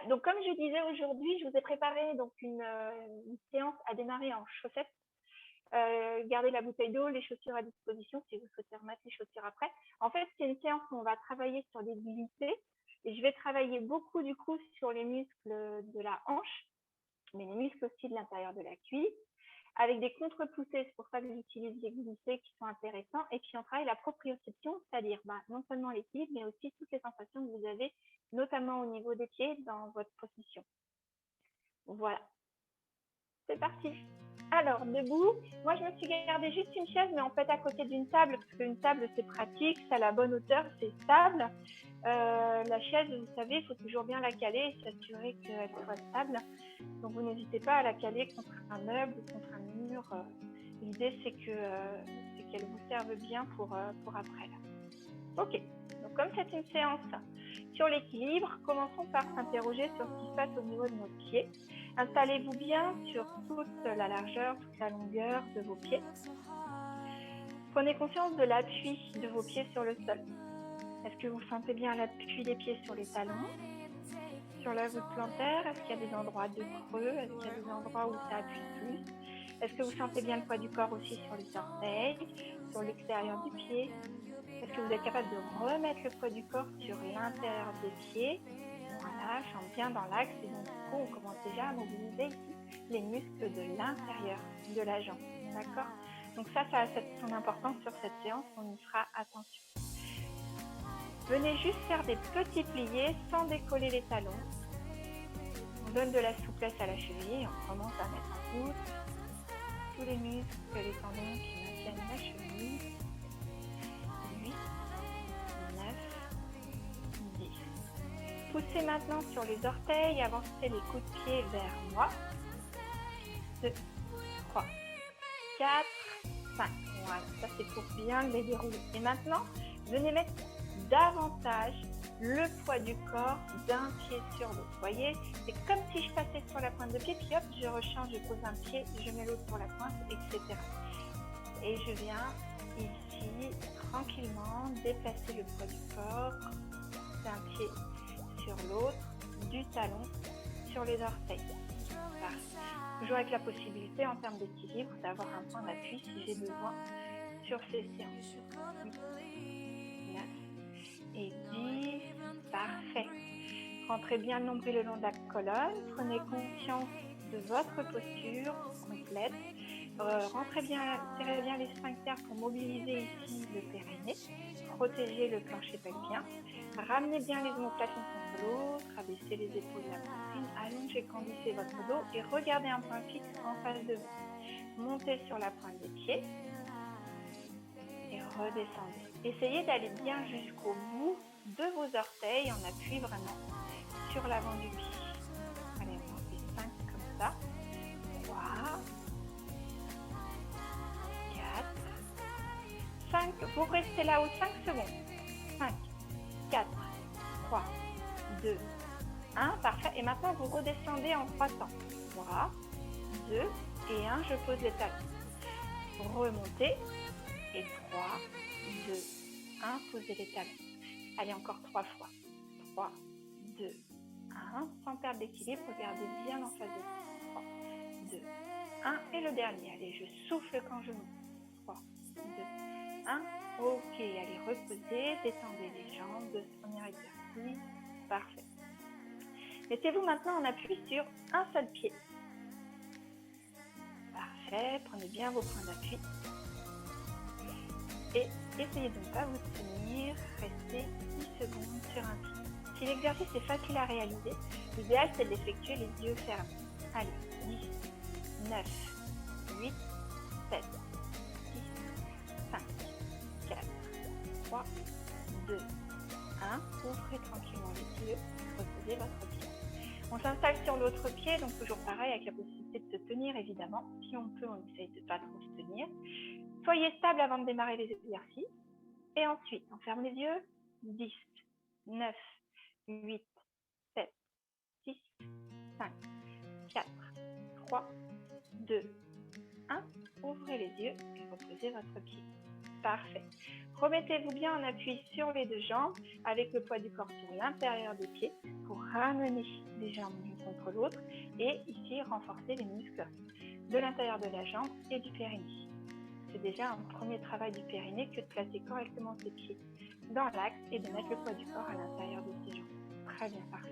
donc comme je disais aujourd'hui, je vous ai préparé donc une séance à démarrer en chaussettes. Gardez la bouteille d'eau, les chaussures à disposition si vous souhaitez remettre les chaussures après. En fait, c'est une séance où on va travailler sur les glissés et je vais travailler beaucoup du coup sur les muscles de la hanche, mais les muscles aussi de l'intérieur de la cuisse, avec des contre-poussées. C'est pour ça que j'utilise les glissés qui sont intéressants. Et puis on travaille la proprioception, c'est-à-dire non seulement l'équilibre, mais aussi toutes les sensations que vous avez, notamment au niveau des pieds, dans votre position. Voilà. C'est parti. Alors, debout, moi je me suis gardé juste une chaise, mais en fait à côté d'une table, parce qu'une table c'est pratique, c'est à la bonne hauteur, c'est stable. La chaise, vous savez, il faut toujours bien la caler et s'assurer qu'elle soit stable. Donc vous n'hésitez pas à la caler contre un meuble ou contre un mur. L'idée c'est qu'elle vous serve bien pour après. Là. Ok, donc comme c'est une séance sur l'équilibre, commençons par s'interroger sur ce qui se passe au niveau de nos pieds. Installez-vous bien sur toute la largeur, toute la longueur de vos pieds. Prenez conscience de l'appui de vos pieds sur le sol. Est-ce que vous sentez bien l'appui des pieds sur les talons, sur la voûte plantaire? Est-ce qu'il y a des endroits de creux? Est-ce qu'il y a des endroits où ça appuie plus? Est-ce que vous sentez bien le poids du corps aussi sur les orteils, sur l'extérieur du pied? Est-ce que vous êtes capable de remettre le poids du corps sur l'intérieur des pieds? Voilà, je sens bien dans l'axe et donc du coup on commence déjà à mobiliser ici les muscles de l'intérieur de la jambe, d'accord? Donc ça a son importance sur cette séance, on y fera attention. Venez juste faire des petits pliés sans décoller les talons. On donne de la souplesse à la cheville, on commence à mettre en route tous les muscles, les tendons qui maintiennent la cheville. 8, 9, 10. Poussez maintenant sur les orteils, avancez les coups de pied vers moi. 2, 3, 4, 5. Voilà, ça c'est pour bien les dérouler. Et maintenant, venez mettre davantage le poids du corps d'un pied sur l'autre. Vous voyez, c'est comme si je passais sur la pointe de pied, puis hop, je rechange, je pose un pied, je mets l'autre sur la pointe, etc. Et je viens ici, tranquillement, déplacer le poids du corps d'un pied sur l'autre, du talon sur les orteils. Parfait. Toujours avec la possibilité, en termes d'équilibre, d'avoir un point d'appui si j'ai besoin sur ces séances. 9 et 10. Parfait. Rentrez bien le nombril le long de la colonne. Prenez conscience de votre posture complète. Rentrez bien, serrez bien les sphincters pour mobiliser ici le périnée. Protégez le plancher pelvien. Ramenez bien les omoplates contre l'autre. Abaissez les épaules de la poitrine. Allongez, grandissez votre dos et regardez un point fixe en face de vous. Montez sur la pointe des pieds et redescendez. Essayez d'aller bien jusqu'au bout de vos orteils en appui vraiment sur l'avant du pied. Allez, on en fait 5 comme ça. 3, 4, 5. Vous restez là aux 5 secondes. 5, 4, 3, 2, 1. Parfait. Et maintenant, vous redescendez en 3 temps. 3, 2 et 1. Je pose les talons. Remontez. Et 3, 2, 1. Posez les talons. Allez, encore 3 fois. 3, 2, 1. Sans perdre d'équilibre, regardez bien en face de vous. 3, 2, 1. Et le dernier. Allez, je souffle quand je monte. 3, 2, 1. Ok, allez, reposez, détendez les jambes de ce premier exercice. Parfait. Mettez-vous maintenant en appui sur un seul pied. Parfait, prenez bien vos points d'appui. Et essayez de ne pas vous tenir, restez 10 secondes sur un pied. Si l'exercice est facile à réaliser, l'idéal c'est de l'effectuer les yeux fermés. Allez, 10, 9, 8, 7, 6, 5, 4, 3, 2, 1. Ouvrez tranquillement les yeux, reposez votre pied. On s'installe sur l'autre pied, donc toujours pareil avec la possibilité de se tenir évidemment. Si on peut, on essaye de ne pas trop se tenir. Soyez stable avant de démarrer les exercices. Et ensuite, on ferme les yeux. 10, 9, 8, 7, 6, 5, 4, 3, 2, 1. Ouvrez les yeux et reposez votre pied. Parfait. Remettez-vous bien en appui sur les deux jambes avec le poids du corps sur l'intérieur des pieds pour ramener les jambes l'une contre l'autre et ici renforcer les muscles de l'intérieur de la jambe et du périnée. C'est déjà un premier travail du périnée que de placer correctement ses pieds dans l'axe et de mettre le poids du corps à l'intérieur de ses jambes. Très bien, parfait.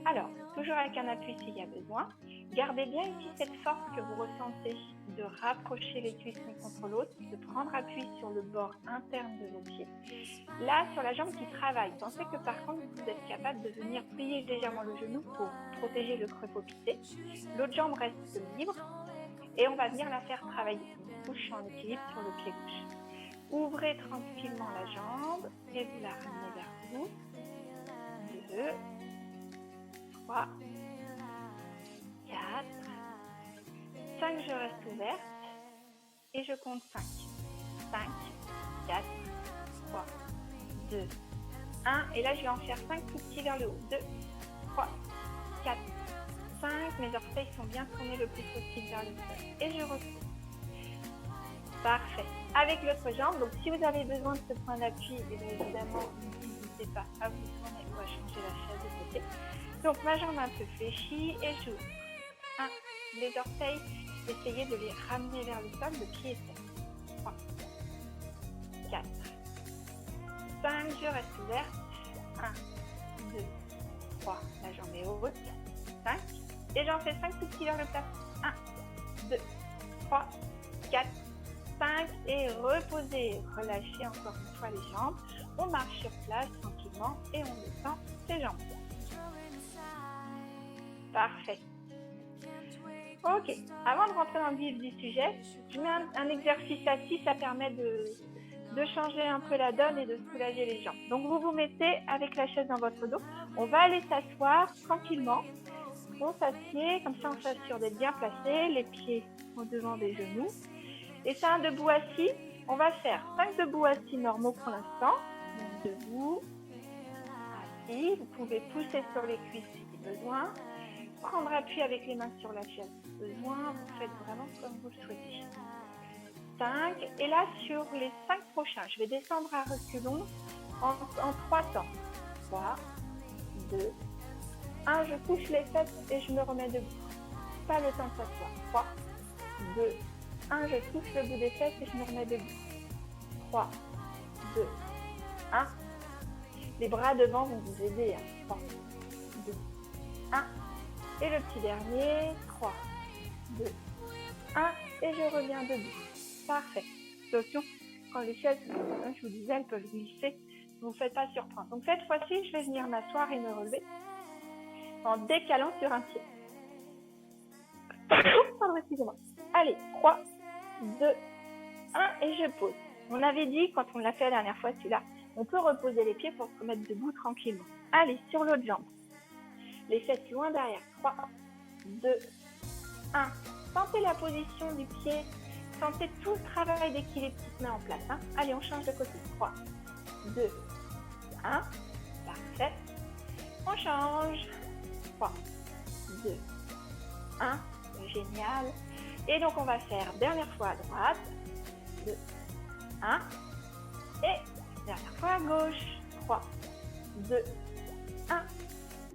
Alors, toujours avec un appui s'il y a besoin, gardez bien ici cette force que vous ressentez de rapprocher les cuisses l'une contre l'autre, de prendre appui sur le bord interne de vos pieds. Là, sur la jambe qui travaille, pensez que par contre, vous êtes capable de venir plier légèrement le genou pour protéger le creux poplité. L'autre jambe reste libre et on va venir la faire travailler. Couche en équilibre sur le pied gauche. Ouvrez tranquillement la jambe et vous la ramenez vers vous. 2, 3, 4, 5, je reste ouverte et je compte 5. 5, 4, 3, 2, 1. Et là, je vais en faire 5 tout petits vers le haut. 2, 3, 4, 5. Mes orteils sont bien tournés le plus possible vers le sol. Et je repose. Parfait. Avec l'autre jambe, donc si vous avez besoin de ce point d'appui, évidemment, n'hésitez pas à vous tourner ou à changer la chaise de côté. Donc ma jambe un peu fléchie et j'ouvre. 1. Les orteils, essayez de les ramener vers le sol, le pied est sec. 3, 4, 5, je reste ouverte. 1, 2, 3, la jambe est haute. 5, et j'en fais 5 tout petits vers le plafond. 1, 2, 3, 4, 5 et reposez. Relâchez encore une fois les jambes. On marche sur place tranquillement et on descend ses jambes. Parfait. Ok, avant de rentrer dans le vif du sujet, je mets un exercice assis, ça permet de changer un peu la donne et de soulager les jambes. Donc vous vous mettez avec la chaise dans votre dos, on va aller s'asseoir tranquillement, on s'assied, comme ça on s'assure d'être bien placé, les pieds au devant des genoux. Et c'est un debout assis, on va faire 5 debout assis normaux pour l'instant, donc debout, assis, vous pouvez pousser sur les cuisses si besoin. Prendre appui avec les mains sur la chaise si besoin, vous faites vraiment comme vous le souhaitez. 5, et là sur les 5 prochains, je vais descendre à reculons en 3 temps. 3, 2, 1, je couche les fesses et je me remets debout. Pas le temps de s'asseoir. 3, 2, 1, je touche le bout des fesses et je me remets debout. 3, 2, 1. Les bras devant vont vous aider. 3, 2, 1. Et le petit dernier, 3, 2, 1, et je reviens debout. Parfait. Attention, quand les chaises, je vous disais, elles peuvent glisser, ne vous faites pas surprendre. Donc cette fois-ci, je vais venir m'asseoir et me relever en décalant sur un pied. Pardon, excusez-moi. Allez, 3, 2, 1, et je pose. On avait dit, quand on l'a fait la dernière fois, celui-là, on peut reposer les pieds pour se remettre debout tranquillement. Allez, sur l'autre jambe. Les fesses loin derrière. 3, 2, 1. Sentez la position du pied. Sentez tout le travail d'équilibre qui se met en place. Allez, on change de côté. 3, 2, 1. Parfait. On change. 3, 2, 1. Génial. Et donc, on va faire dernière fois à droite. 2, 1. Et dernière fois à gauche. 3, 2, 1.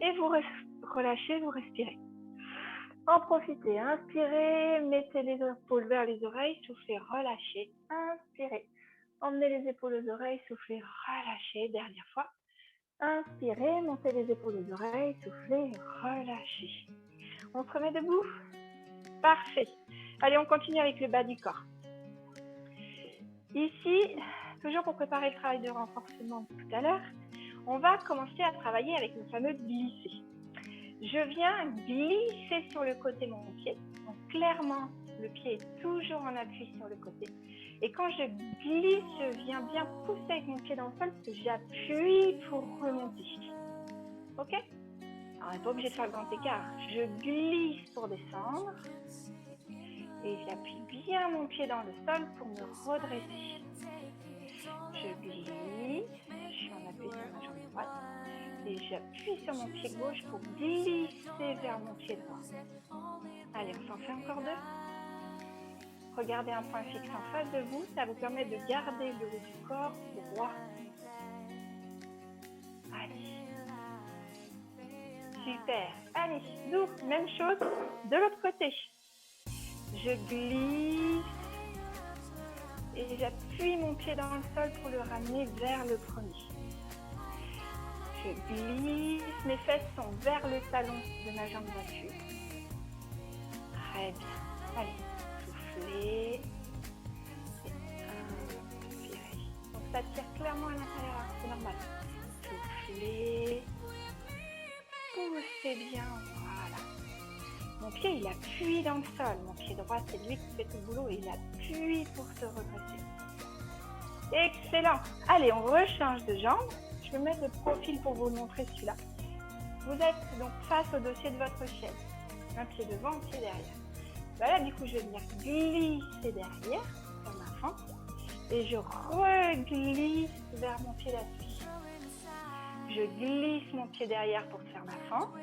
Et vous relâchez, vous respirez. En profitez, inspirez, mettez les épaules vers les oreilles, soufflez, relâchez, inspirez. Emmenez les épaules aux oreilles, soufflez, relâchez, dernière fois. Inspirez, montez les épaules aux oreilles, soufflez, relâchez. On se remet debout. Parfait. Allez, on continue avec le bas du corps. Ici, toujours pour préparer le travail de renforcement de tout à l'heure, on va commencer à travailler avec le fameux glisser. Je viens glisser sur le côté mon pied. Donc clairement, le pied est toujours en appui sur le côté. Et quand je glisse, je viens bien pousser avec mon pied dans le sol parce que j'appuie pour remonter. Ok? Alors, on n'est pas obligé de faire le grand écart. Je glisse pour descendre. Et j'appuie bien mon pied dans le sol pour me redresser. Je glisse. Je suis en appui sur ma jambe droite. Et j'appuie sur mon pied gauche pour glisser vers mon pied droit. Allez, on s'en fait encore 2. Regardez un point fixe en face de vous, ça vous permet de garder le haut du corps droit. Allez. Super. Allez, douce, même chose de l'autre côté. Je glisse et j'appuie mon pied dans le sol pour le ramener vers le premier. Je glisse, mes fesses sont vers le talon de ma jambe d'appui. Très bien. Allez, soufflez. Et inspirez. Donc ça tire clairement à l'intérieur, c'est normal. Soufflez. Poussez bien, voilà. Mon pied, il appuie dans le sol. Mon pied droit, c'est lui qui fait tout le boulot et il appuie pour se redresser. Excellent. Allez, on rechange de jambe. Je vais mettre le profil pour vous montrer celui-là. Vous êtes donc face au dossier de votre chaise. Un pied devant, un pied derrière. Voilà, du coup, je vais venir glisser derrière, vers ma fente. Et je reglisse vers mon pied d'appui. Je glisse mon pied derrière pour faire ma fente.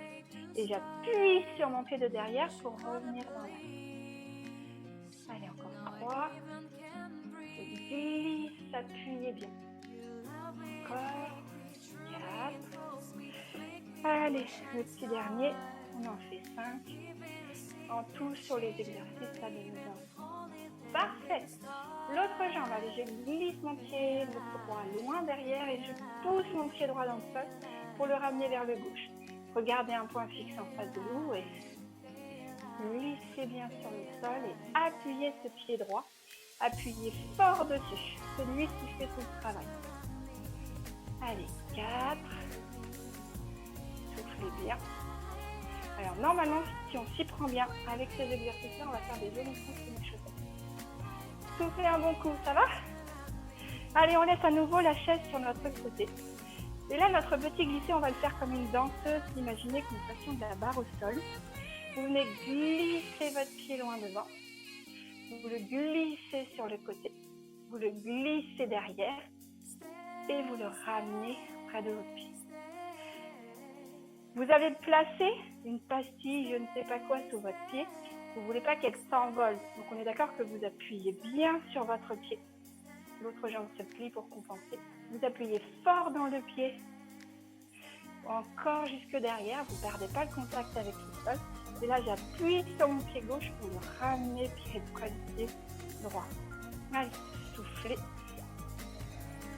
Et j'appuie sur mon pied de derrière pour revenir dans la. Allez, encore 3. Je glisse, appuyez bien. Encore 4. Allez, le petit dernier, on en fait 5. En tout sur les exercices là de nous. Parfait. L'autre jambe, allez, je glisse mon pied droit loin derrière et je pousse mon pied droit dans le sol pour le ramener vers le gauche. Regardez un point fixe en face de vous et glissez bien sur le sol et appuyez ce pied droit. Appuyez fort dessus. C'est lui qui fait tout le travail. Allez, 4. Soufflez bien. Alors normalement, si on s'y prend bien, avec ces exercices-là, on va faire des jolis coups sur les chaussettes. Soufflez un bon coup, ça va? Allez, on laisse à nouveau la chaise sur notre côté. Et là, notre petit glissé, on va le faire comme une danseuse. Imaginez que nous fassions de la barre au sol. Vous venez glisser votre pied loin devant. Vous le glissez sur le côté. Vous le glissez derrière. Et vous le ramenez près de votre pied. Vous avez placé une pastille, je ne sais pas quoi, sous votre pied. Vous ne voulez pas qu'elle s'envole. Donc, on est d'accord que vous appuyez bien sur votre pied. L'autre jambe se plie pour compenser. Vous appuyez fort dans le pied. Encore jusque derrière. Vous ne perdez pas le contact avec le sol. Et là, j'appuie sur mon pied gauche pour le ramener pied près du pied droit. Allez, soufflez.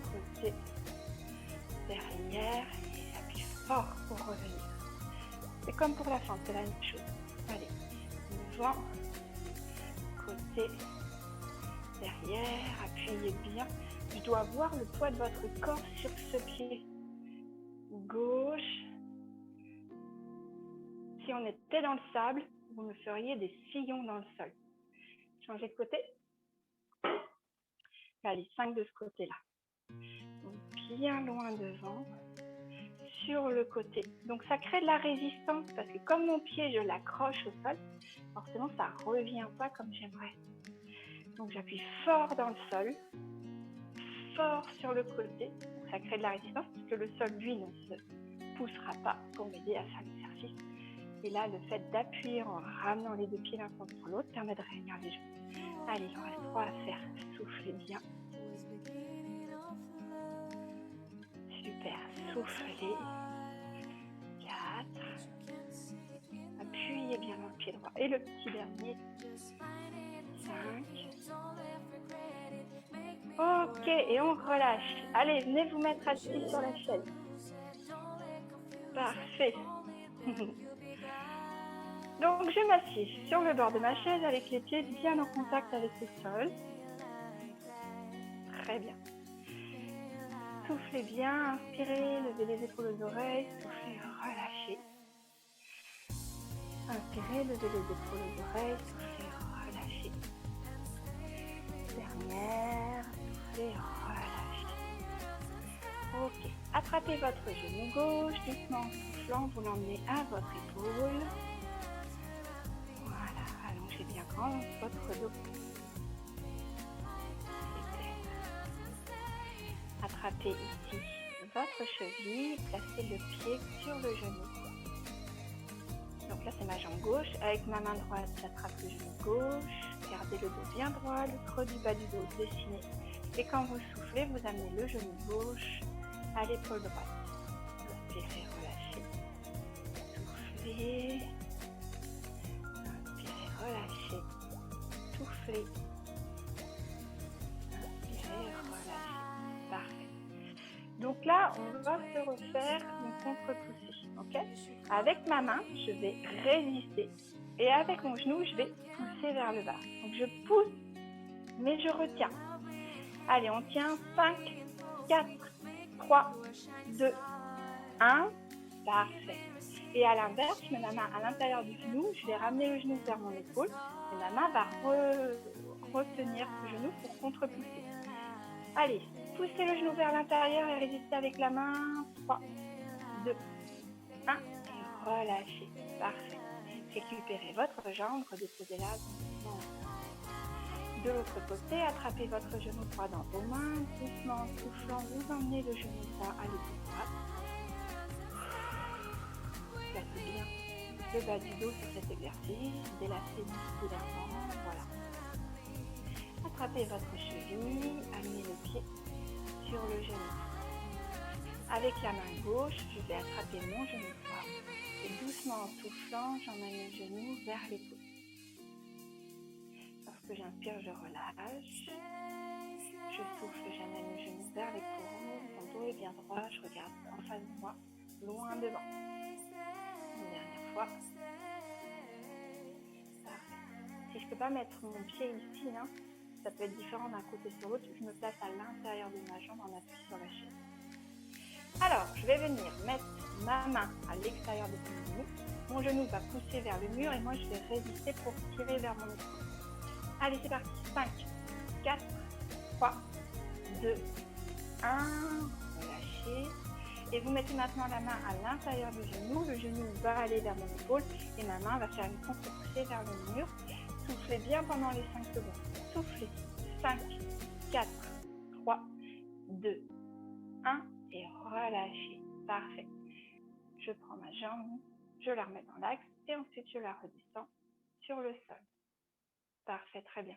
Côté derrière. Et j'appuie fort pour revenir. C'est comme pour la fente, c'est la même chose. Allez, devant, côté, derrière, appuyez bien. Je dois voir le poids de votre corps sur ce pied gauche. Si on était dans le sable, vous me feriez des sillons dans le sol. Changez de côté. Allez, 5 de ce côté-là. Bien loin devant. Sur le côté. Donc ça crée de la résistance parce que comme mon pied, je l'accroche au sol, forcément ça ne revient pas comme j'aimerais. Donc j'appuie fort dans le sol, fort sur le côté. Donc, ça crée de la résistance parce que le sol, lui, ne se poussera pas pour m'aider à faire l'exercice. Et là, le fait d'appuyer en ramenant les deux pieds l'un contre l'autre permet de réunir les jambes. Allez, il en reste 3 à faire. Soufflez bien. Super, soufflez. 4. Appuyez bien dans le pied droit. Et le petit dernier. 5. Ok, et on relâche. Allez, venez vous mettre assis sur la chaise. Parfait. Donc, je m'assieds sur le bord de ma chaise avec les pieds bien en contact avec le sol. Très bien. Soufflez bien, inspirez, levez les épaules aux oreilles, soufflez, relâchez. Inspirez, levez les épaules aux oreilles, soufflez, relâchez. Dernière, soufflez, relâchez. Ok, attrapez votre genou gauche, doucement en soufflant, vous l'emmenez à votre épaule. Voilà, allongez bien grand votre dos. Attrapez ici votre cheville, placez le pied sur le genou. Donc là, c'est ma jambe gauche. Avec ma main droite, j'attrape le genou gauche. Gardez Gardez le dos bien droit, le creux du bas du dos dessiné. Et quand vous soufflez, vous amenez le genou gauche à l'épaule droite. Inspirez, relâchez. Soufflez. Inspirez, relâchez. Soufflez. Inspirez, relâchez. Parfait. Donc là, on va se refaire une contre-poussée. Okay, avec ma main, je vais résister. Et avec mon genou, je vais pousser vers le bas. Donc je pousse, mais je retiens. Allez, on tient 5, 4, 3, 2, 1. Parfait. Et à l'inverse, je mets ma main à l'intérieur du genou. Je vais ramener le genou vers mon épaule. Et ma main va retenir le genou pour contre-pousser. Allez, poussez le genou vers l'intérieur et résistez avec la main. 3, 2, 1. Et relâchez. Parfait. Récupérez votre jambe, redéposez-la. De l'autre côté, attrapez votre genou droit dans vos mains. Doucement, en soufflant, vous emmenez le genou droit à l'épaule droite. Placez bien le bas du dos sur cet exercice. Délassez musculairement. Voilà. Attrapez votre cheville, amenez le pied sur le genou. Avec la main gauche, je vais attraper mon genou droit. Et doucement en soufflant, j'emmène le genou vers l'épaule. Lorsque j'inspire, je relâche. Je souffle, j'amène le genou vers l'épaule. Mon dos est bien droit, je regarde en face de moi, loin devant. Une dernière fois. Parfait. Si je ne peux pas mettre mon pied ici, hein, ça peut être différent d'un côté sur l'autre. Je me place à l'intérieur de ma jambe en appui sur la chaise. Alors, je vais venir mettre ma main à l'extérieur de mon genou. Mon genou va pousser vers le mur et moi, je vais résister pour tirer vers mon épaule. Allez, c'est parti. 5, 4, 3, 2, 1. Relâchez. Et vous mettez maintenant la main à l'intérieur du genou. Le genou va aller vers mon épaule et ma main va faire une contre-poussée vers le mur. Soufflez bien pendant les 5 secondes. Soufflez. 5, 4, 3, 2, 1. Et relâchez. Parfait. Je prends ma jambe, je la remets dans l'axe et ensuite je la redescends sur le sol. Parfait, très bien.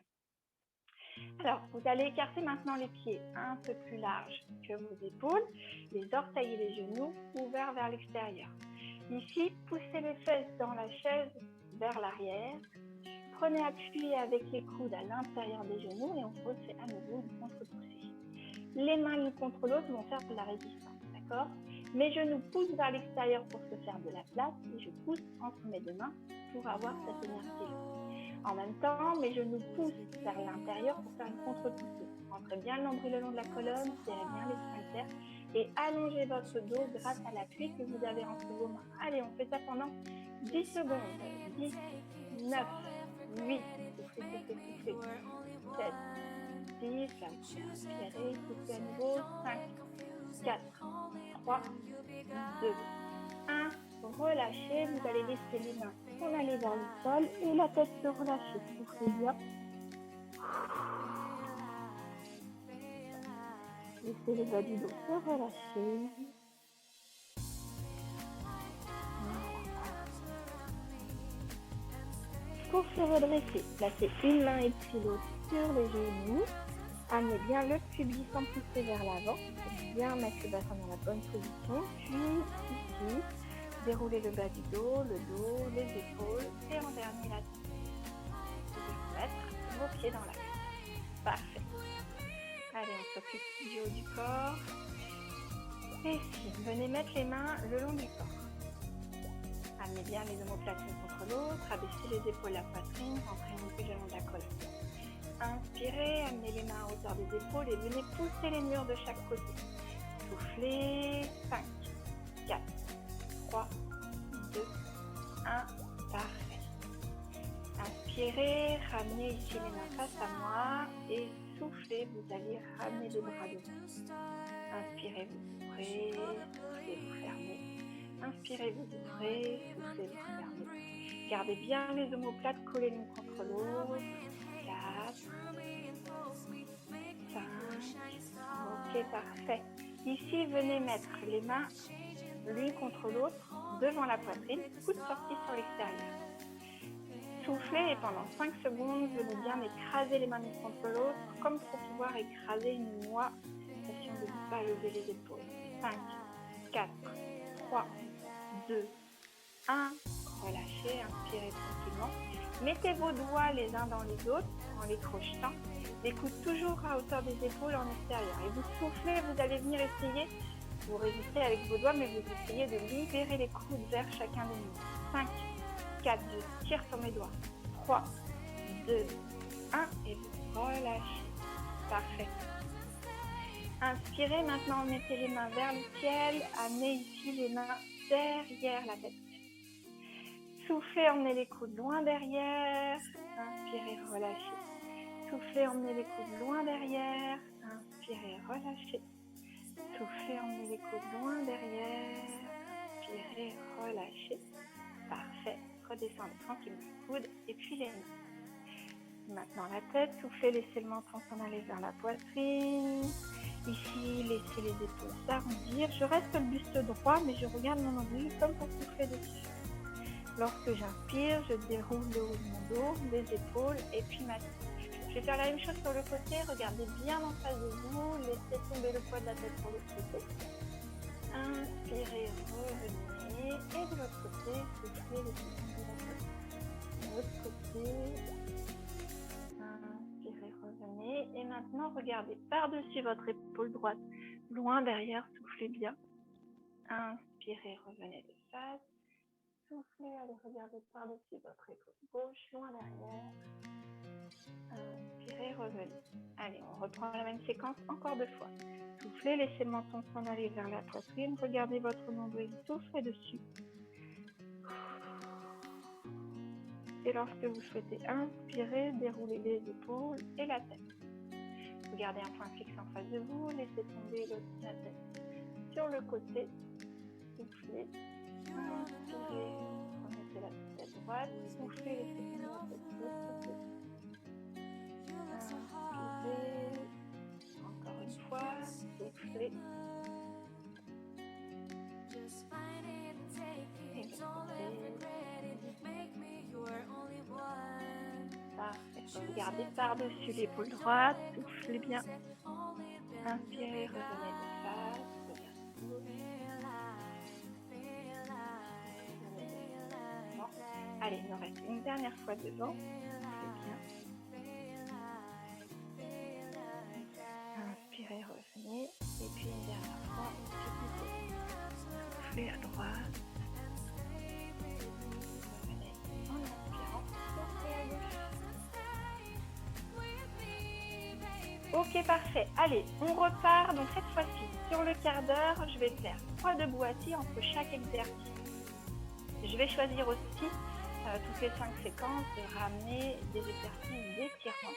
Alors, vous allez écarter maintenant les pieds un peu plus larges que vos épaules, les orteils et les genoux ouverts vers l'extérieur. Ici, poussez les fesses dans la chaise vers l'arrière. Prenez appui avec les coudes à l'intérieur des genoux et on refait à nouveau une contre-poussée. Les mains l'une contre l'autre vont faire de la résistance, d'accord? Mes genoux poussent vers l'extérieur pour se faire de la place et je pousse entre mes deux mains pour avoir cette énergie-là. En même temps, mes genoux poussent vers l'intérieur pour faire une contre-poussée. Entrez bien le nombril le long de la colonne, serrez bien les sphincters et allongez votre dos grâce à l'appui que vous avez entre vos mains. Allez, on fait ça pendant 10 secondes. 10, 9, 8, soufflez, 7, 6, inspirez, soufflez à nouveau, 5, 4, 3, 2, 1, relâchez, vous allez laisser les mains s'en aller vers le sol et la tête se relâcher, soufflez bien. Laissez le bas du dos se relâcher. Pour se redresser, placez une main et puis l'autre sur les genoux. Amenez bien le pubis sans pousser vers l'avant. Bien mettre le bassin dans la bonne position. Puis ici, déroulez le bas du dos, les épaules et en dernier la tête. Vous pouvez mettre vos pieds dans la cuisse. Parfait. Allez, on s'occupe du haut du corps. Et ici, venez mettre les mains le long du corps. Amenez bien les omoplates l'une contre l'autre. Abaissez les épaules, la poitrine. Rentrez non plus le long de la colonne. Inspirez, amenez les mains à hauteur des épaules et venez pousser les murs de chaque côté. Soufflez. 5, 4, 3, 2, 1. Parfait. Inspirez, ramenez ici les mains face à moi et soufflez, vous allez ramener les bras devant. Inspirez, vous ouvrez, soufflez, vous fermez. Inspirez, vous ouvrez, soufflez, vous fermez. Gardez bien les omoplates collées l'une contre l'autre. 4, 5, ok, parfait. Ici, venez mettre les mains l'une contre l'autre devant la poitrine, coude sorti sur l'extérieur. Soufflez et pendant 5 secondes, venez bien écraser les mains l'une contre l'autre, comme pour pouvoir écraser une noix. Attention de ne pas lever les épaules. 5, 4, 3, 2, 1. Relâchez, inspirez tranquillement. Mettez vos doigts les uns dans les autres en les crochetant. Les coudes toujours à hauteur des épaules en extérieur. Et vous soufflez, vous allez venir essayer. Vous résistez avec vos doigts, mais vous essayez de libérer les coudes vers chacun des nous. 5, 4, je tire sur mes doigts. 3, 2, 1 et vous relâchez. Parfait. Inspirez, maintenant mettez les mains vers le ciel, amenez ici les mains derrière la tête. Soufflez, emmenez les coudes loin derrière, inspirez, relâchez. Soufflez, emmenez les coudes loin derrière, inspirez, relâchez. Soufflez, emmenez les coudes loin derrière, inspirez, relâchez. Parfait, redescendez tranquillement les coudes et puis les mains. Maintenant la tête, soufflez, laissez le menton s'en aller vers la poitrine. Ici, laissez les épaules s'arrondir. Je reste le buste droit, mais je regarde mon nombril comme pour souffler dessus. Lorsque j'inspire, je déroule le haut de mon dos, les épaules et puis ma tête. Je vais faire la même chose sur le côté. Regardez bien en face de vous. Laissez tomber le poids de la tête sur l'autre côté. Inspirez, revenez. Et de l'autre côté, soufflez, laissez tomber la tête. De l'autre côté. Inspirez, revenez. Et maintenant, regardez par-dessus votre épaule droite. Loin derrière, soufflez bien. Inspirez, revenez de face. Soufflez, allez regarder par-dessus votre épaule gauche, loin derrière. Inspirez, revenez. Allez, on reprend la même séquence encore 2 fois. Soufflez, laissez le menton s'en aller vers la poitrine. Regardez votre nombril, soufflez dessus. Et lorsque vous souhaitez inspirer, déroulez les épaules et la tête. Regardez un point fixe en face de vous, laissez tomber la tête sur le côté. Soufflez. Inspirez, remettez la tête droite, soufflez, laissez tomber la tête de l'autre côté. Inspirez, encore une fois, soufflez. Et de côté. Parfait. Regardez par-dessus l'épaule droite, soufflez bien. Inspirez, revenez de face. Allez, il nous reste une dernière fois devant. Inspirez, revenez. Et puis une dernière fois. Soufflez à droite. Revenez en inspirant. Soufflez à gauche. Ok, parfait. Allez, on repart. Donc cette fois-ci, sur le quart d'heure, je vais faire 3 debout assis entre chaque exercice. Je vais choisir aussi toutes les 5 séquences de ramener des exercices d'étirement.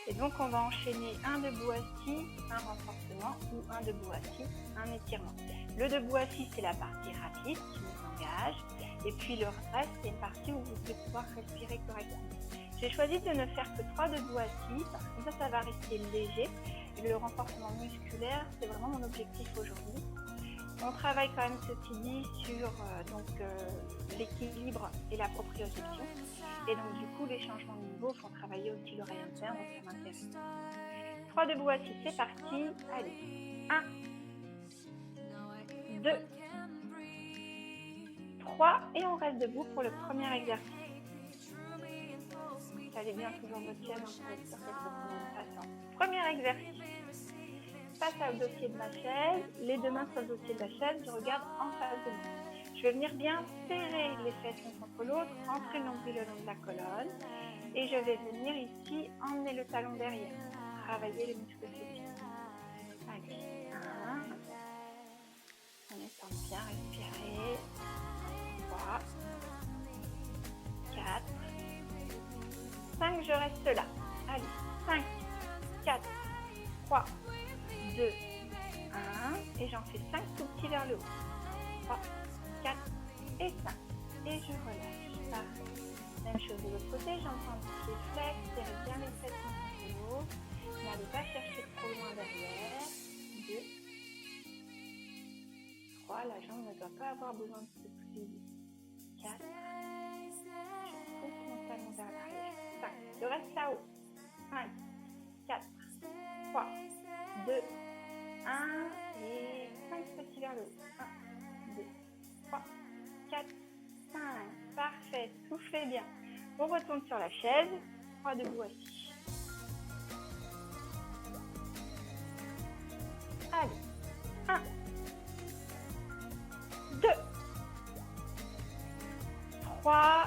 Et donc on va enchaîner un debout assis, un renforcement ou un debout assis, un étirement. Le debout assis, c'est la partie rapide qui nous engage. Et puis le reste, c'est une partie où vous devez pouvoir respirer correctement. J'ai choisi de ne faire que 3 debout assis parce que ça va rester léger. Et le renforcement musculaire, c'est vraiment mon objectif aujourd'hui. On travaille quand même, ceci dit, sur l'équilibre et la proprioception. Et donc du coup, les changements de niveau font travailler aussi l'oreille interne, donc ça m'intéresse. 3 debout assis, c'est parti. Allez, 1, 2, 3 et on reste debout pour le premier exercice. Allez bien toujours votre chaîne, pour être sûr qu'elle se passe. Premier exercice. Face au dossier de ma chaise, les 2 mains sur le dossier de la chaise, je regarde en face de moi. Je vais venir bien serrer les fesses l'une contre l'autre, rentrer le nombril le long de la colonne et je vais venir ici emmener le talon derrière, travailler les muscles fessiers. Allez, 1, on étend bien, respirez, 3, 4, 5, je reste là. Allez, 5, 4, 3, 2, 1, et j'en fais 5 tout petits vers le haut. 3, 4 et 5. Et je relâche. Parfait. Même chose de l'autre côté, j'entends le pied flex, serrez bien les fesses contre l'autre. N'allez pas chercher trop loin derrière. 2, 3, la jambe ne doit pas avoir besoin de se plier. 4, je pousse mon talon Je reste là-haut. 5, 4, 3, 2, 1. Et 5 petits vers le haut. 1, 2, 3, 4, 5. Parfait. Soufflez bien. On retourne sur la chaise. 3 debout assis. Allez. 1, 2, 3.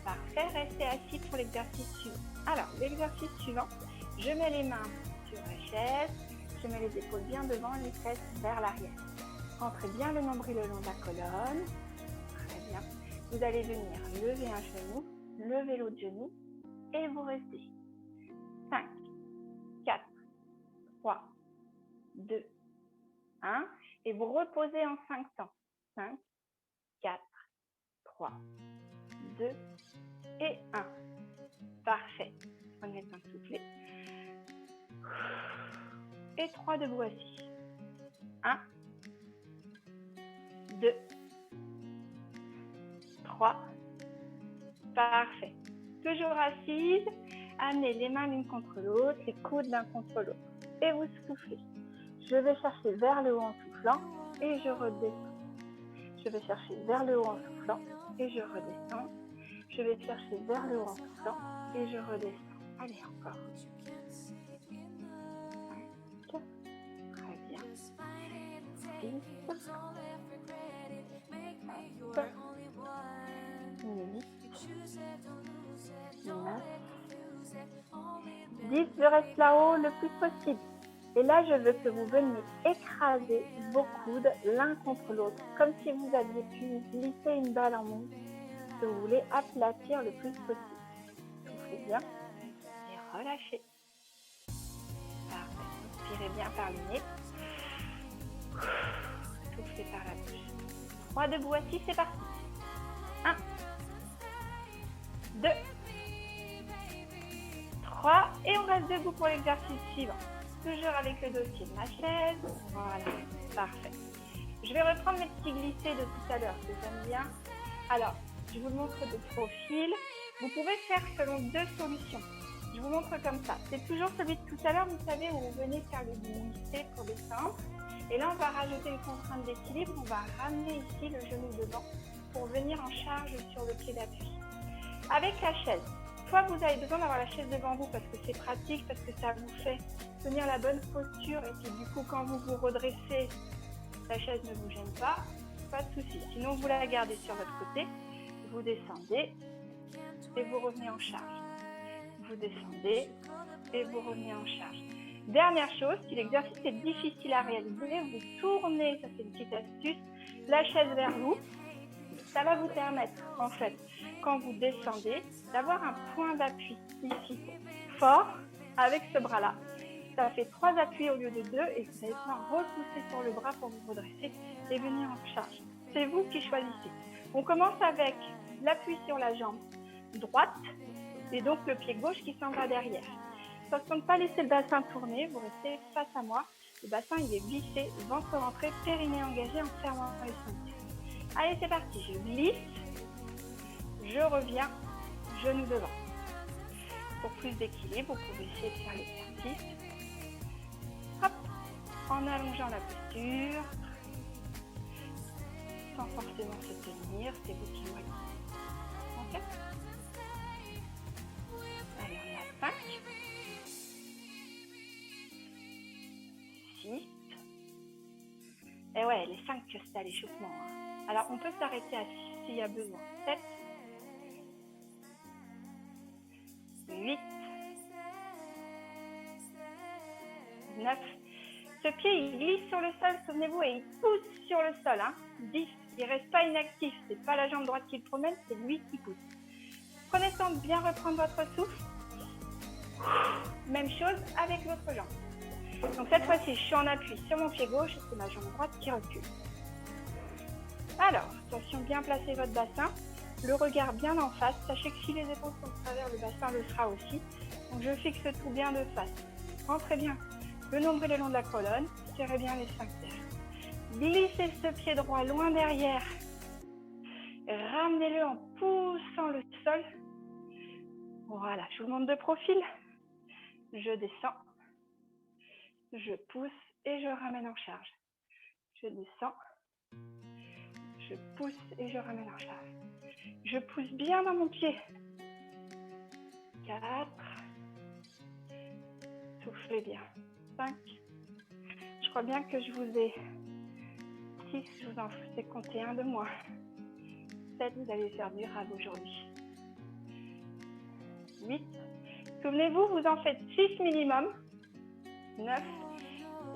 Parfait. Restez assis pour l'exercice suivant. Alors, l'exercice suivant, je mets les mains sur la chaise. Je mets les épaules bien devant, les fesses vers l'arrière. Rentrez bien le nombril le long de la colonne. Très bien. Vous allez venir lever un genou, lever l'autre genou et vous restez. 5, 4, 3, 2, 1. Et vous reposez en 5 temps. 5, 4, 3, 2 et 1. Parfait. Prenez le temps de souffler. Et 3 debout assis. 1, 2, 3. Parfait. Toujours assise. Amenez les mains l'une contre l'autre, les coudes l'un contre l'autre. Et vous soufflez. Je vais chercher vers le haut en soufflant et je redescends. Je vais chercher vers le haut en soufflant et je redescends. Je vais chercher vers le haut en soufflant et je redescends. Allez, encore. 5. Très bien. 6. 7. 8. 9. 10. Je reste là-haut le plus possible. Et là, je veux que vous veniez écraser vos coudes l'un contre l'autre, comme si vous aviez pu glisser une balle en mousse que vous voulez aplatir le plus possible. Soufflez bien et relâchez. Parfait. Inspirez bien par le nez. Soufflez par la bouche. 3 debout assis, c'est parti. 1, 2, 3. Et on reste debout pour l'exercice suivant. Toujours avec le dossier de ma chaise. Voilà, parfait. Je vais reprendre mes petits glissés de tout à l'heure que j'aime bien. Alors, je vous le montre de profil. Vous pouvez faire selon 2 solutions. Je vous montre comme ça. C'est toujours celui de tout à l'heure, vous savez, où vous venez faire le glissé pour descendre. Et là, on va rajouter une contrainte d'équilibre. On va ramener ici le genou devant pour venir en charge sur le pied d'appui. Avec la chaise, soit vous avez besoin d'avoir la chaise devant vous parce que c'est pratique, parce que ça vous fait tenir la bonne posture et puis du coup, quand vous vous redressez, la chaise ne vous gêne pas, pas de souci. Sinon, vous la gardez sur votre côté, vous descendez et vous revenez en charge. Vous descendez et vous revenez en charge. Dernière chose, si l'exercice est difficile à réaliser, vous tournez, ça c'est une petite astuce, la chaise vers vous. Ça va vous permettre, en fait, quand vous descendez, d'avoir un point d'appui ici, fort, avec ce bras-là. Ça fait 3 appuis au lieu de 2 et vous allez pouvoir repousser sur le bras pour vous redresser et venir en charge. C'est vous qui choisissez. On commence avec l'appui sur la jambe droite et donc le pied gauche qui s'en va derrière. Attention de ne pas laisser le bassin tourner, vous restez face à moi. Le bassin il est glissé, ventre rentré, périnée engagé en fermant les ceintures. Allez, c'est parti, je glisse, je reviens, genou devant. Pour plus d'équilibre, vous pouvez essayer de faire l'exercice. Hop, en allongeant la posture, sans forcément se tenir, c'est vous qui voyez. Ok ? Allez, on a 5, 6, et ouais, les 5 que c'est à l'échauffement. Alors, on peut s'arrêter à 6 s'il y a besoin. 7, 8, 9. Ce pied, il glisse sur le sol, souvenez-vous, et il pousse sur le sol. 10, il ne reste pas inactif. Ce n'est pas la jambe droite qui le promène, c'est lui qui pousse. Prenez le temps de bien reprendre votre souffle. Même chose avec l'autre jambe. Donc cette fois-ci, je suis en appui sur mon pied gauche et c'est ma jambe droite qui recule. Alors, attention, bien placer votre bassin, le regard bien en face. Sachez que si les épaules sont de travers, le bassin le sera aussi. Donc je fixe tout bien de face. Rentrez bien le nombril le long de la colonne, serrez bien les sphincters. Glissez ce pied droit loin derrière. Ramenez-le en poussant le sol. Voilà, je vous montre de profil. Je descends, je pousse et je ramène en charge. Je descends, je pousse et je ramène en charge. Je pousse bien dans mon pied. 4. Soufflez bien. 5. Je crois bien que je vous ai 6, je vous en fais compter un de moins. 7, vous allez faire du rab aujourd'hui. 8. Souvenez-vous, vous en faites 6 minimum. 9.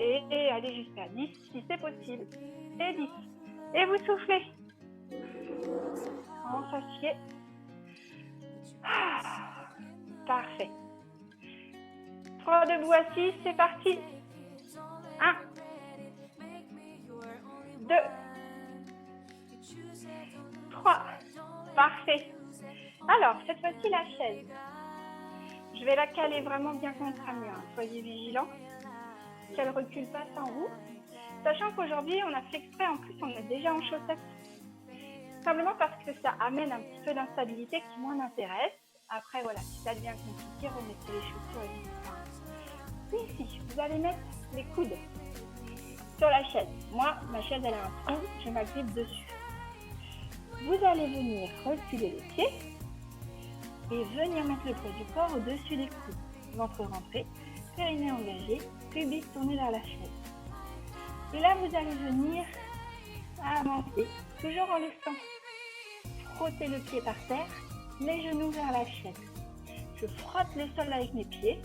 Et allez jusqu'à 10 si c'est possible. Et 10. Et vous soufflez. On s'assied. Parfait. 3 debout assis, c'est parti. 1. 2. 3. Parfait. Alors, cette fois-ci, la chaise. Je vais la caler vraiment bien contre un mur. Soyez vigilants qu'elle ne recule pas sans vous. Sachant qu'aujourd'hui, on a fait exprès, en plus, on est déjà en chaussettes. Simplement parce que ça amène un petit peu d'instabilité qui, moi, m'intéresse. Après, voilà, si ça devient compliqué, remettez les chaussures et ici, vous allez mettre les coudes sur la chaise. Moi, ma chaise, elle a un trou, je m'agrippe dessus. Vous allez venir reculer les pieds et venir mettre le poids du corps au-dessus des coudes. Ventre rentré, périnée engagé, pubis tourné vers la chaise. Et là, vous allez venir avancer, toujours en laissant frotter le pied par terre, les genoux vers la chaise. Je frotte le sol avec mes pieds.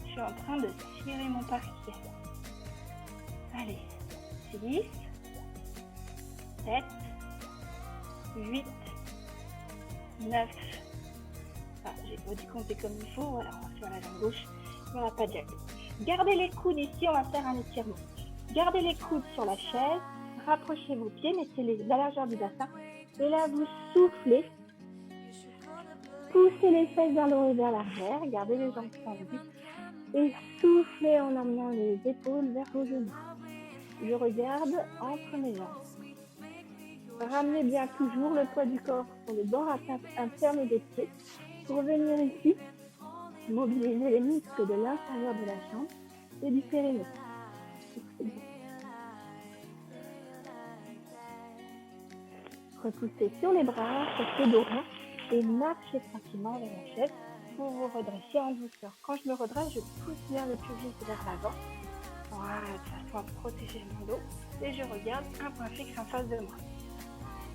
Je suis en train de tirer mon parquet. Allez, 6, 7, 8, 9. J'ai pas dû compter comme il faut. Voilà, on va faire la jambe gauche. On va pas de jack. Gardez les coudes ici, on va faire un étirement. Gardez les coudes sur la chaise. Rapprochez vos pieds, mettez-les à la largeur du bassin. Et là, vous soufflez. Poussez les fesses vers le haut et vers l'arrière. Gardez les jambes tendues. Et soufflez en emmenant les épaules vers vos genoux. Je regarde entre mes jambes. Ramenez bien toujours le poids du corps sur le bord interne des pieds. Pour venir ici, mobiliser les muscles de l'intérieur de la jambe et du périnée. Repoussez sur les bras, sur le dos rond et marchez tranquillement vers la chaise pour vous redresser en douceur. Quand je me redresse, je pousse bien le pubis vers l'avant. Voilà, de façon à protéger mon dos. Et je regarde un point fixe en face de moi.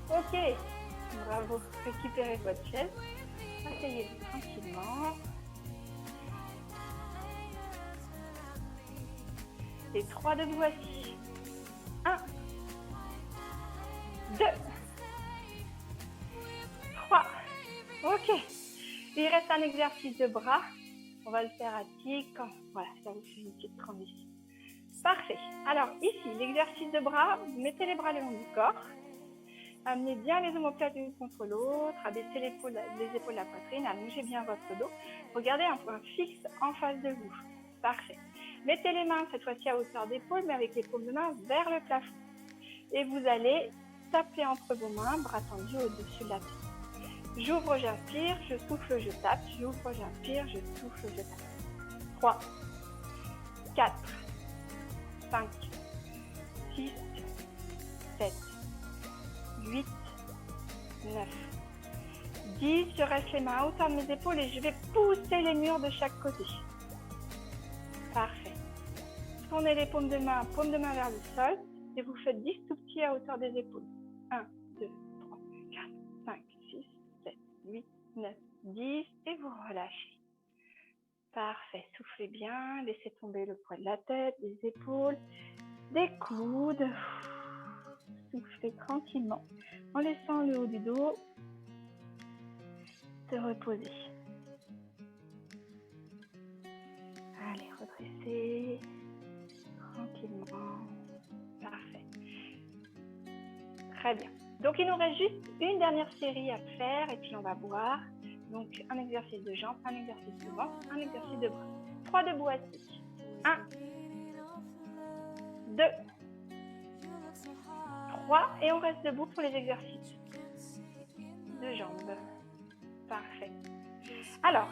Ok, bravo. Récupérez votre chaise. Asseyez-vous tranquillement. Et 3 debout assis. 1, 2, 3. Ok. Il reste un exercice de bras. On va le faire à tic. Voilà, ça vous fait une petite transition. Parfait. Alors ici, l'exercice de bras, vous mettez les bras le long du corps. Amenez bien les omoplates l'une contre l'autre. Abaissez les épaules de la poitrine. Allongez bien votre dos. Regardez un point fixe en face de vous. Parfait. Mettez les mains cette fois-ci à hauteur d'épaule, mais avec les paumes de main vers le plafond. Et vous allez taper entre vos mains, bras tendus au-dessus de la tête. J'ouvre, j'inspire, je souffle, je tape. J'ouvre, j'inspire, je souffle, je tape. 3, 4, 5, 6, 7, 8, 9, 10. Je reste les mains à hauteur de mes épaules et je vais pousser les murs de chaque côté. Parfait. Tournez les paumes de main vers le sol et vous faites 10 tout petits à hauteur des épaules. 1, 2, 3, 4, 5, 6, 7, 8, 9, 10 et vous relâchez. Parfait. Soufflez bien, laissez tomber le poids de la tête, des épaules, des coudes. Soufflez tranquillement en laissant le haut du dos se reposer. Allez, redressez tranquillement. Parfait. Très bien. Donc, il nous reste juste une dernière série à faire et puis on va voir. Donc, un exercice de jambes, un exercice de ventre, un exercice de bras. 3 debout assis. 1, 2, 3 et on reste debout pour les exercices de jambes. Parfait. Alors,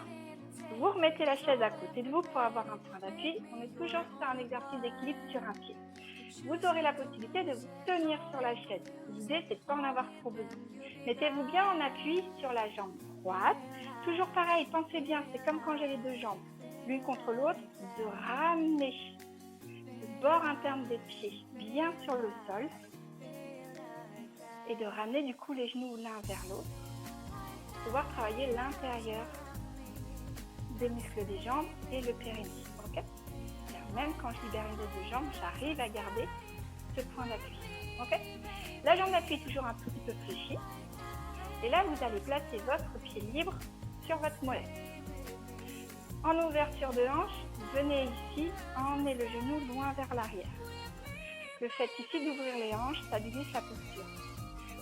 vous remettez la chaise à côté de vous pour avoir un point d'appui. On est toujours sur un exercice d'équilibre sur un pied. Vous aurez la possibilité de vous tenir sur la chaise. L'idée, c'est de ne pas en avoir trop besoin. Mettez-vous bien en appui sur la jambe droite. Toujours pareil, pensez bien, c'est comme quand j'ai les deux jambes, l'une contre l'autre, de ramener le bord interne des pieds bien sur le sol et de ramener du coup les genoux l'un vers l'autre pour pouvoir travailler l'intérieur des muscles des jambes et le périnée. Okay, même quand je libère une des deux jambes, j'arrive à garder ce point d'appui. Okay, la jambe d'appui est toujours un tout petit peu fléchie. Et là, vous allez placer votre pied libre sur votre mollet. En ouverture de hanche, venez ici, emmenez le genou loin vers l'arrière. Le fait ici d'ouvrir les hanches stabilise la posture.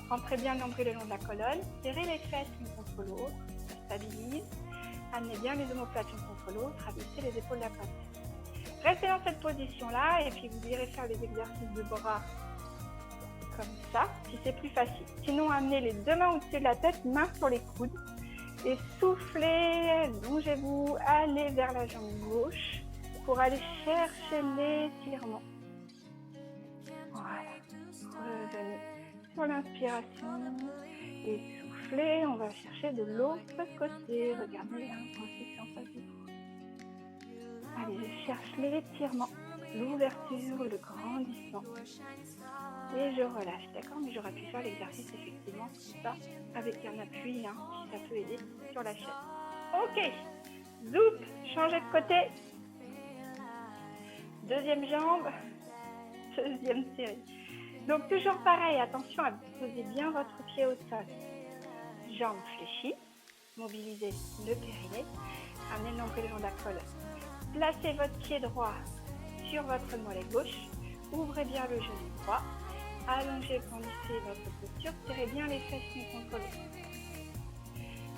Rentrez bien le nombril le long de la colonne, serrez les fesses l'une contre l'autre, ça stabilise. Amenez bien les omoplates l'une contre l'autre, abaissez les épaules de la poitrine. Restez dans cette position-là et puis vous irez faire les exercices de bras comme ça, si c'est plus facile. Sinon, amenez les deux mains au-dessus de la tête, mains sur les coudes et soufflez, longez-vous, allez vers la jambe gauche pour aller chercher l'étirement. Voilà, revenez sur l'inspiration et soufflez, on va chercher de l'autre côté. Regardez, c'est en face de vous. Allez, je cherche l'étirement, l'ouverture, le grandissement. Et je relâche, d'accord? Mais j'aurais pu faire l'exercice effectivement comme ça, avec un appui, si ça peut aider sur la chaise. Ok, zoup, changez de côté. Deuxième jambe, deuxième série. Donc toujours pareil, attention à poser bien votre pied au sol. Jambe fléchie, mobilisez le périnée, amenez le nombril le long de la colonne. Placez votre pied droit sur votre mollet gauche, ouvrez bien le genou droit. Allongez, grandissez votre posture, tirez bien les fesses l'une contre l'autre.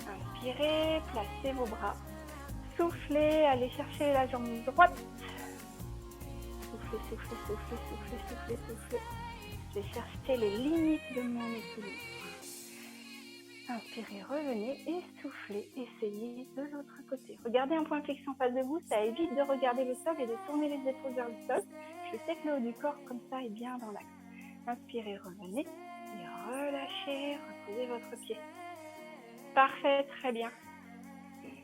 Inspirez, placez vos bras. Soufflez, allez chercher la jambe droite. Soufflez, soufflez, soufflez, soufflez, soufflez, soufflez. Je vais chercher les limites de mon équilibre. Inspirez, revenez et soufflez, essayez de l'autre côté. Regardez un point de flexion en face de vous, ça évite de regarder le sol et de tourner les épaules vers le sol. Je sais que le haut du corps, comme ça, est bien dans l'axe. Inspirez, revenez et relâchez, reposez votre pied. Parfait, très bien.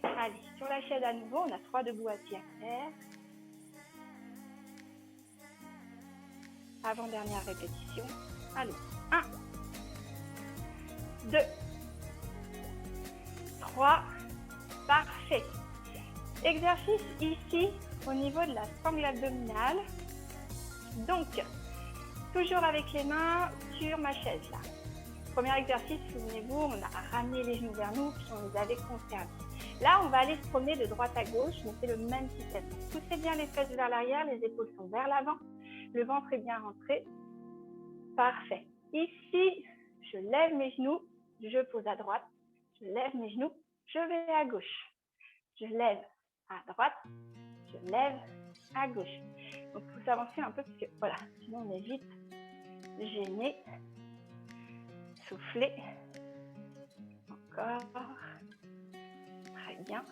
Allez, sur la chaise à nouveau, on a 3 debout assis à faire. Avant-dernière répétition. Allez, 1, 2, 3, parfait. Exercice ici au niveau de la sangle abdominale. Donc, toujours avec les mains sur ma chaise là. Premier exercice, souvenez-vous, on a ramené les genoux vers nous puis on les avait conservés. Là, on va aller se promener de droite à gauche, mais c'est le même système. Poussez bien les fesses vers l'arrière, les épaules sont vers l'avant, le ventre est bien rentré. Parfait. Ici, je lève mes genoux, je pose à droite, je lève mes genoux, je vais à gauche. Je lève à droite, je lève à gauche. Donc, il faut s'avancer un peu parce que, voilà, sinon on est vite gêné. Soufflez. Encore. Très bien.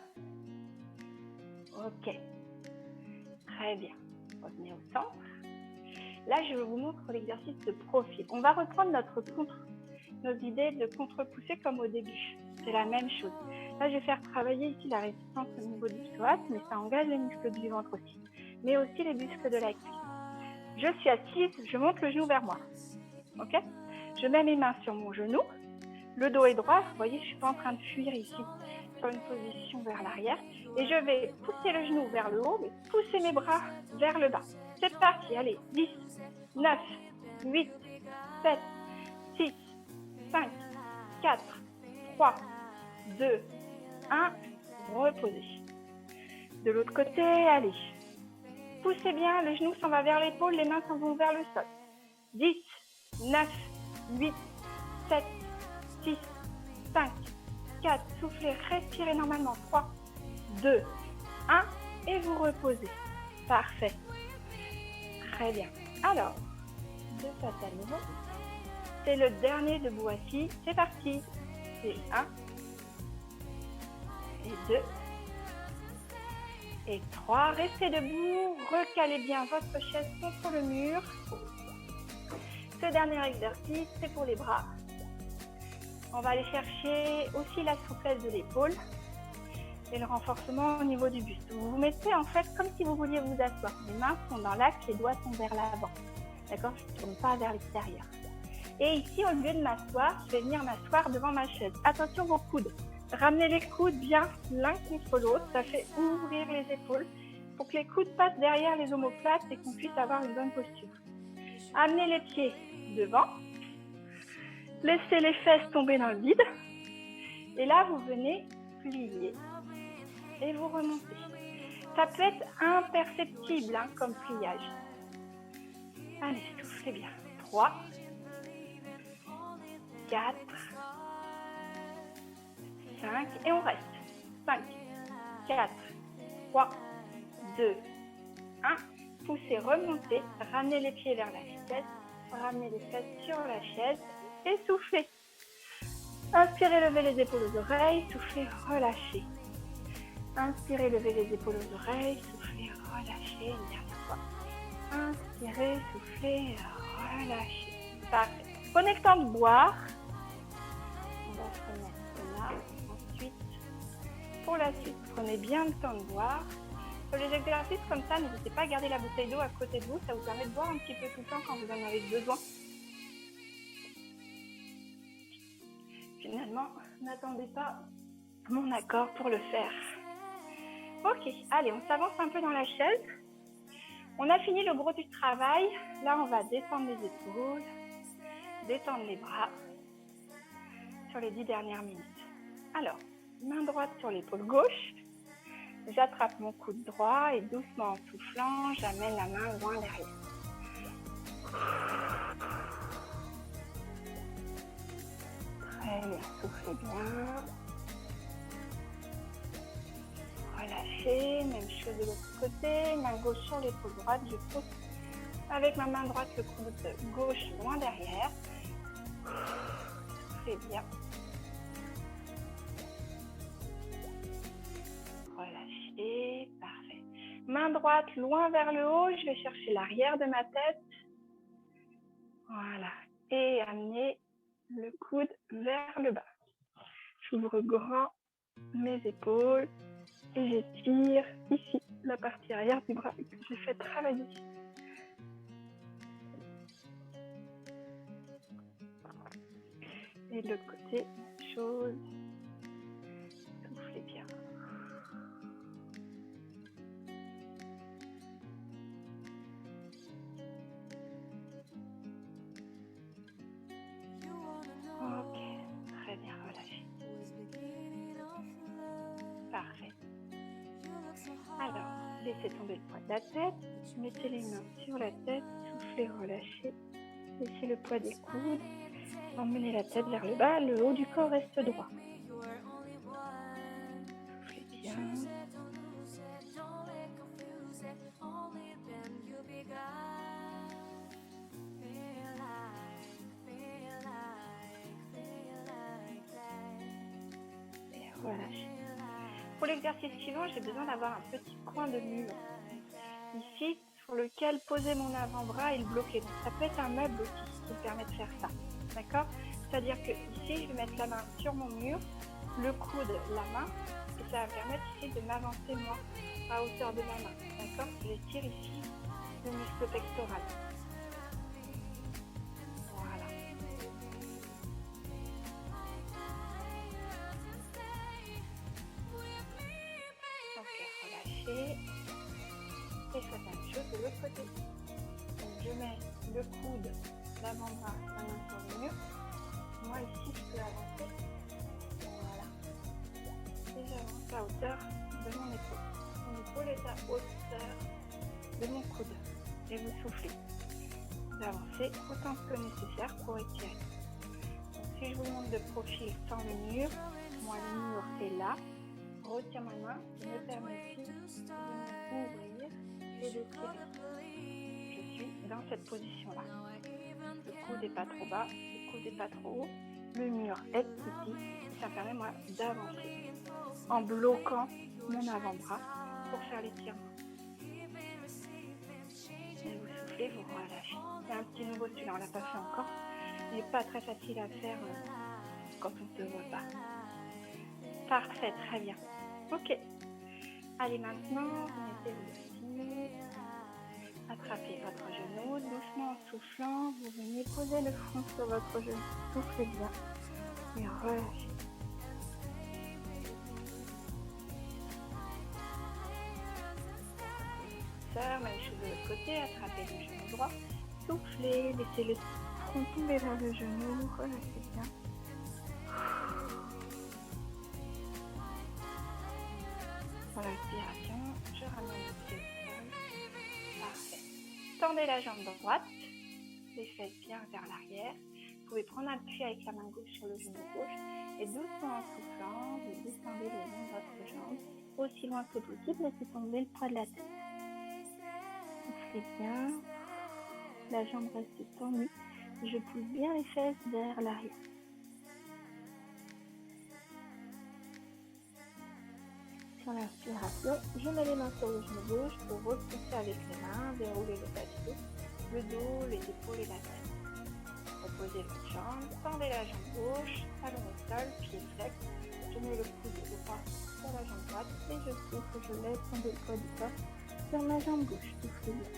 Ok. Très bien. Revenez au centre. Là, je vous montre l'exercice de profil. On va reprendre nos idées de contre-poussée comme au début. C'est la même chose. Là, je vais faire travailler ici la résistance au niveau du psoas, mais ça engage les muscles du ventre aussi, mais aussi les muscles de la cuisse. Je suis assise, je monte le genou vers moi. Ok? Je mets mes mains sur mon genou, le dos est droit, vous voyez, je ne suis pas en train de fuir ici sur une position vers l'arrière, et je vais pousser le genou vers le haut, mais pousser mes bras vers le bas. C'est parti, allez, 10, 9, 8, 7, 6, 5, 4, 3, 2, 1, reposez. De l'autre côté, allez. Poussez bien, le genou s'en va vers l'épaule, les mains s'en vont vers le sol. 10, 9, 8, 7, 6, 5, 4, soufflez, respirez normalement. 3, 2, 1, et vous reposez. Parfait. Très bien. Alors, de face à nouveau. C'est le dernier debout assis. C'est parti. C'est 1. et 2 et 3. Restez debout, recalez bien votre chaise contre le mur. Ce dernier exercice, c'est pour les bras. On va aller chercher aussi la souplesse de l'épaule et le renforcement au niveau du buste. Vous vous mettez en fait comme si vous vouliez vous asseoir. Les mains sont dans l'axe, les doigts sont vers l'avant. D'accord? Je ne tourne pas vers l'extérieur. Et ici, au lieu de m'asseoir, je vais venir m'asseoir devant ma chaise. Attention vos coudes. Ramenez les coudes bien l'un contre l'autre. Ça fait ouvrir les épaules pour que les coudes passent derrière les omoplates et qu'on puisse avoir une bonne posture. Amenez les pieds devant. Laissez les fesses tomber dans le vide. Et là, vous venez plier. Et vous remontez. Ça peut être imperceptible comme pliage. Allez, soufflez bien. 3, 4, 5 et on reste. 5, 4, 3, 2, 1. Poussez, remontez, ramenez les pieds vers la chaise, ramenez les fesses sur la chaise et soufflez. Inspirez, levez les épaules aux oreilles, soufflez, relâchez. Inspirez, levez les épaules aux oreilles, soufflez, relâchez. Une dernière fois. Inspirez, soufflez, relâchez. Parfait. Prenez le temps de boire. On va se remettre là. Ensuite, pour la suite, prenez bien le temps de boire. Pour les exercices comme ça, n'hésitez pas à garder la bouteille d'eau à côté de vous. Ça vous permet de boire un petit peu tout le temps quand vous en avez besoin. Finalement, n'attendez pas mon accord pour le faire. Ok, allez, on s'avance un peu dans la chaise. On a fini le gros du travail. Là, on va descendre les épaules, détendre les bras sur les 10 dernières minutes. Alors, main droite sur l'épaule gauche. J'attrape mon coude droit et doucement en soufflant, j'amène la main loin derrière. Très bien, soufflez bien. Relâchez, même chose de l'autre côté, main gauche sur l'épaule droite, je pousse avec ma main droite le coude gauche loin derrière. Soufflez bien. Relâchez, parfait. Main droite loin vers le haut, je vais chercher l'arrière de ma tête. Voilà, et amener le coude vers le bas. J'ouvre grand mes épaules. Et j'étire ici la partie arrière du bras que j'ai fait travailler. Et de l'autre côté, même chose. Soufflez bien. Ok, très bien, relâchez. Parfait. Alors, laissez tomber le poids de la tête, mettez les mains sur la tête, soufflez, relâchez, laissez le poids des coudes, emmenez la tête vers le bas, le haut du corps reste droit. Soufflez bien. Et relâchez. Pour l'exercice suivant, j'ai besoin d'avoir un petit coin de mur ici sur lequel poser mon avant-bras et le bloquer. Donc ça peut être un meuble aussi qui me permet de faire ça. D'accord? C'est-à-dire que ici, je vais mettre la main sur mon mur, le coude, la main, et ça va me permettre ici de m'avancer moi à hauteur de ma main. D'accord? Je tire ici le muscle pectoral. Voilà. Ok, relâchez. Et je fais la même chose de l'autre côté. Donc je mets le coude, l'avant-bras, la main sur le mur. Moi ici je peux avancer. Voilà. Et j'avance à hauteur de mon épaule. Mon épaule est à hauteur de mon coude. Et vous soufflez. Vous avancez autant que nécessaire pour étirer. Donc si je vous montre de profil sans le mur, moi le mur est là. Je retire ma main et me permet ici de m'ouvrir et de tirer. Je suis dans cette position-là. Le coude n'est pas trop bas, le coude n'est pas trop haut. le mur est ici. Ça permet moi d'avancer en bloquant mon avant-bras pour faire l'étirement. Et vous soufflez, vous relâchez. C'est un petit nouveau celui-là, on l'a pas fait encore. Il n'est pas très facile à faire quand on ne se voit pas. Parfait, très bien. Ok. Allez, maintenant, vous mettez-vous ici. Attrapez votre genou, doucement en soufflant, vous venez poser le front sur votre genou. Soufflez bien et relâchez. Même chose de l'autre côté, attrapez le genou droit, soufflez, laissez le front tomber vers le genou, relâchez bien. Pour l'inspiration, je ramène le pied au sol. Parfait. Tendez la jambe droite, les fesses bien vers l'arrière. Vous pouvez prendre appui avec la main gauche sur le genou gauche et doucement en soufflant, vous descendez le long de votre jambe aussi loin que possible, laissez tomber le poids de la tête. Soufflez bien, la jambe reste tendue, je pousse bien les fesses vers l'arrière. Sur l'inspiration, je mets les mains sur le genou gauche pour repousser avec les mains, dérouler le bas du dos, le dos, les épaules et la tête. Reposez votre jambe, tendez la jambe gauche, talon au sol, pied flex. Je mets le coude droit sur la jambe droite et je souffle, je laisse tomber le poids du corps sur ma jambe gauche. Soufflez bien.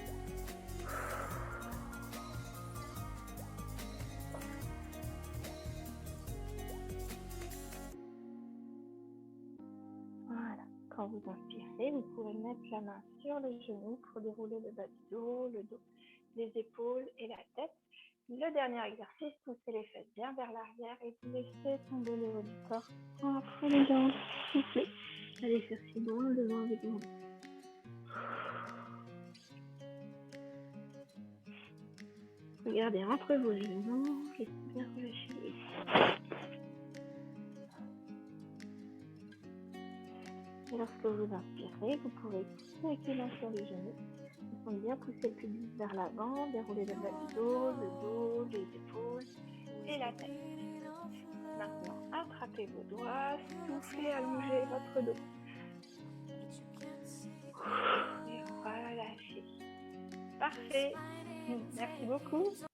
Voilà. Quand vous inspirez, vous pouvez mettre la main sur le genou pour dérouler le bas du dos, le dos, les épaules et la tête. Le dernier exercice, poussez les fesses bien vers l'arrière et vous laissez tomber le haut du corps. Entre les jambes, soufflez. Allez chercher loin devant avec vous. Regardez entre vos genoux, laissez bien relâcher les Et lorsque vous inspirez, vous pourrez pousser avec les mains sur les genoux. Vous pouvez bien pousser le pubis vers l'avant, dérouler le bas du dos, les épaules et la tête. Maintenant, attrapez vos doigts, soufflez, allongez votre dos. Et relâchez. Parfait. Merci beaucoup.